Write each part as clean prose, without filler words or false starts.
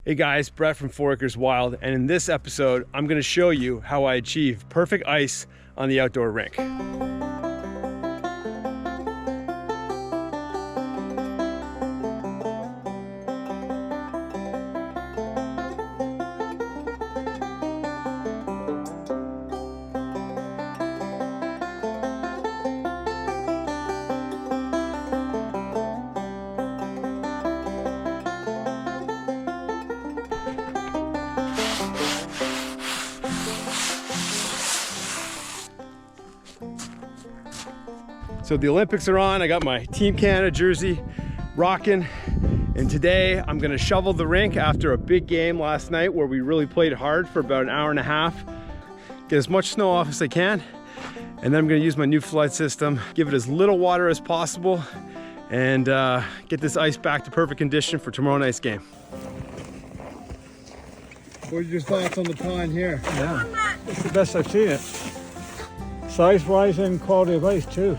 Hey guys, Brett from 4 Acres Wild, and in this episode, I'm going to show you how I achieve perfect ice on the outdoor rink. So the Olympics are on. I got my Team Canada jersey rocking, and today I'm gonna shovel the rink after a big game last night where we really played hard for about an hour and a half. Get as much snow off as I can, and then I'm gonna use my new flood system, give it as little water as possible, and get this ice back to perfect condition for tomorrow night's game. What are your thoughts on the pond here? Yeah, it's the best I've seen it. Size-wise and quality of ice too.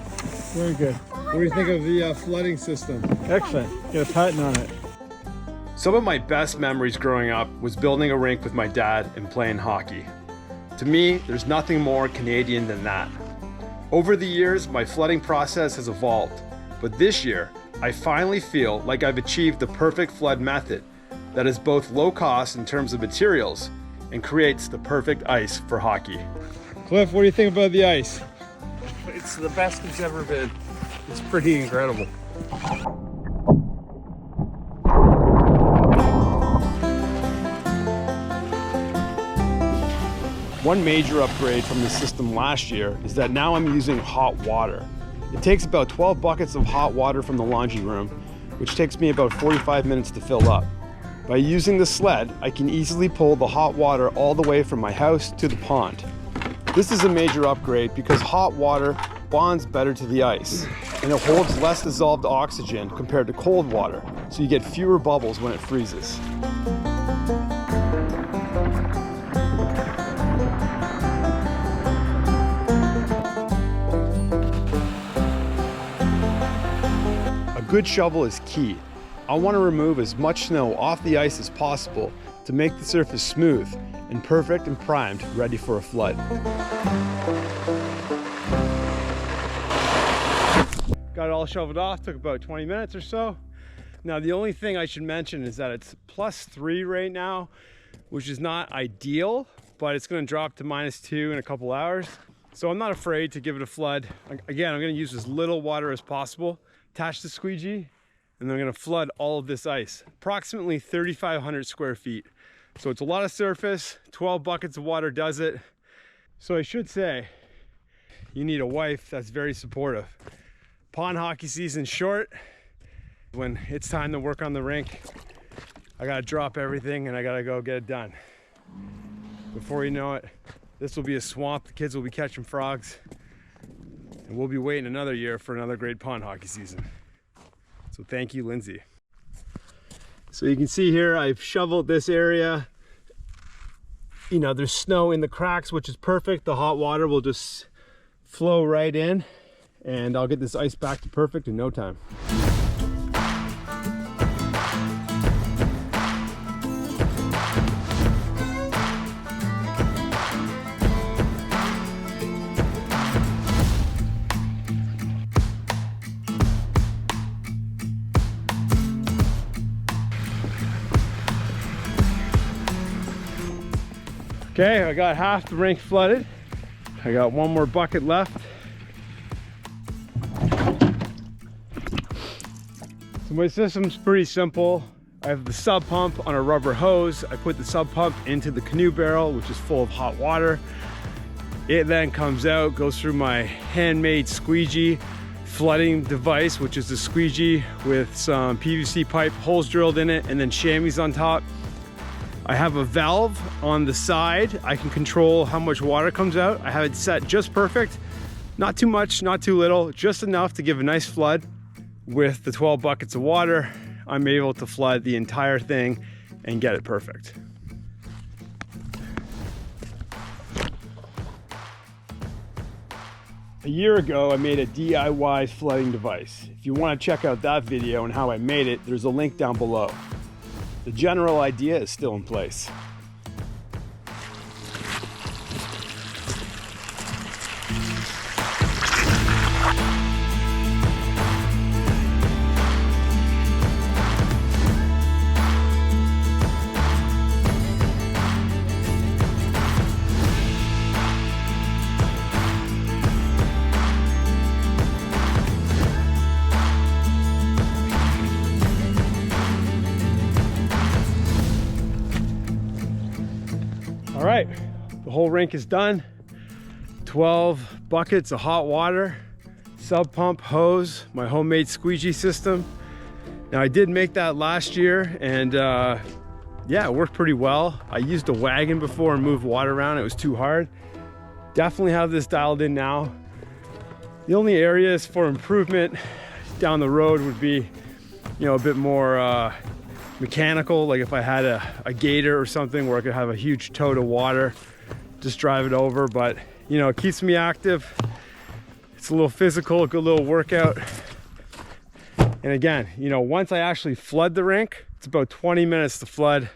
Very good. What do you think of the flooding system? Excellent. Get a patent on it. Some of my best memories growing up was building a rink with my dad and playing hockey. To me, there's nothing more Canadian than that. Over the years, my flooding process has evolved, but this year, I finally feel like I've achieved the perfect flood method that is both low cost in terms of materials and creates the perfect ice for hockey. Cliff, what do you think about the ice? It's the best it's ever been. It's pretty incredible. One major upgrade from the system last year is that now I'm using hot water. It takes about 12 buckets of hot water from the laundry room, which takes me about 45 minutes to fill up. By using the sled, I can easily pull the hot water all the way from my house to the pond. This is a major upgrade because hot water bonds better to the ice, and it holds less dissolved oxygen compared to cold water, so you get fewer bubbles when it freezes. A good shovel is key. I want to remove as much snow off the ice as possible to make the surface smooth and perfect and primed, ready for a flood. Got it all shoveled off, took about 20 minutes or so. Now the only thing I should mention is that it's +3 right now, which is not ideal, but it's gonna drop to -2 in a couple hours. So I'm not afraid to give it a flood. Again, I'm gonna use as little water as possible, attach the squeegee, and then I'm gonna flood all of this ice, approximately 3,500 square feet. So it's a lot of surface, 12 buckets of water does it. So I should say, you need a wife that's very supportive. Pond hockey season's short. When it's time to work on the rink, I gotta drop everything and I gotta go get it done. Before you know it, this will be a swamp, the kids will be catching frogs, and we'll be waiting another year for another great pond hockey season. So thank you, Lindsay. So you can see here, I've shoveled this area. You know, there's snow in the cracks, which is perfect. The hot water will just flow right in, and I'll get this ice back to perfect in no time. Okay, I got half the rink flooded. I got one more bucket left. So my system's pretty simple. I have the sub pump on a rubber hose. I put the sub pump into the canoe barrel, which is full of hot water. It then comes out, goes through my handmade squeegee flooding device, which is a squeegee with some PVC pipe holes drilled in it and then chamois on top. I have a valve on the side. I can control how much water comes out. I have it set just perfect. Not too much, not too little, just enough to give a nice flood. With the 12 buckets of water, I'm able to flood the entire thing and get it perfect. A year ago, I made a DIY flooding device. If you want to check out that video and how I made it, there's a link down below. the general idea is still in place. All right, the whole rink is done. 12 buckets of hot water, sub pump, hose, my homemade squeegee system. Now I did make that last year and yeah, it worked pretty well. I used a wagon before and moved water around. It was too hard. Definitely have this dialed in now. The only areas for improvement down the road would be, you know, a bit more mechanical, like if I had a gator or something where I could have a huge tote of water, just drive it over. But you know, it keeps me active. It's a little physical, a good little workout. And again, you know, once I actually flood the rink, it's about 20 minutes to flood.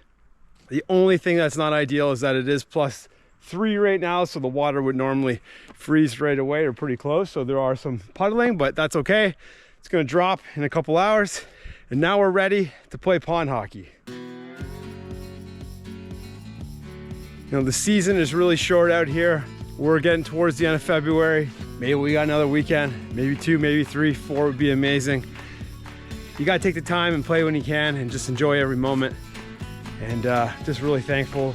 The only thing that's not ideal is that it is +3 right now, so the water would normally freeze right away or pretty close. So there are some puddling, but that's okay. It's gonna drop in a couple hours. And now we're ready to play pond hockey. You know, the season is really short out here. We're getting towards the end of February. Maybe we got another weekend, maybe 2, maybe 3, 4 would be amazing. You gotta take the time and play when you can and just enjoy every moment. And just really thankful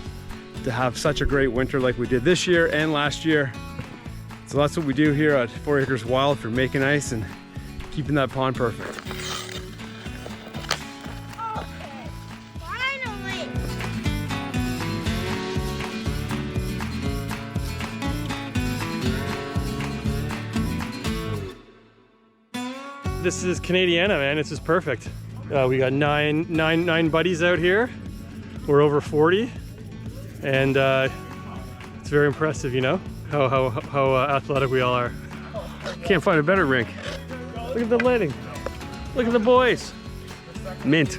to have such a great winter like we did this year and last year. So that's what we do here at 4 Acres Wild for making ice and keeping that pond perfect. This is Canadiana, man. This is perfect. We got nine buddies out here. We're over 40, and it's very impressive, you know, how athletic we all are. Can't find a better rink. Look at the lighting. Look at the boys. Mint.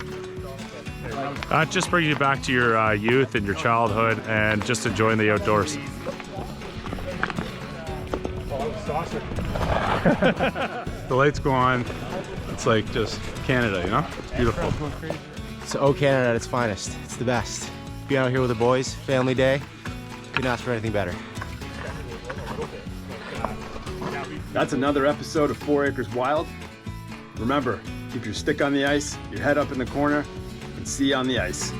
It just brings you back to your youth and your childhood and just enjoying the outdoors. The lights go on. It's like just Canada, you know? It's beautiful. It's O Canada at its finest. It's the best. Being out here with the boys, family day, couldn't ask for anything better. That's another episode of 4 Acres Wild. Remember, keep your stick on the ice, your head up in the corner, and see you on the ice.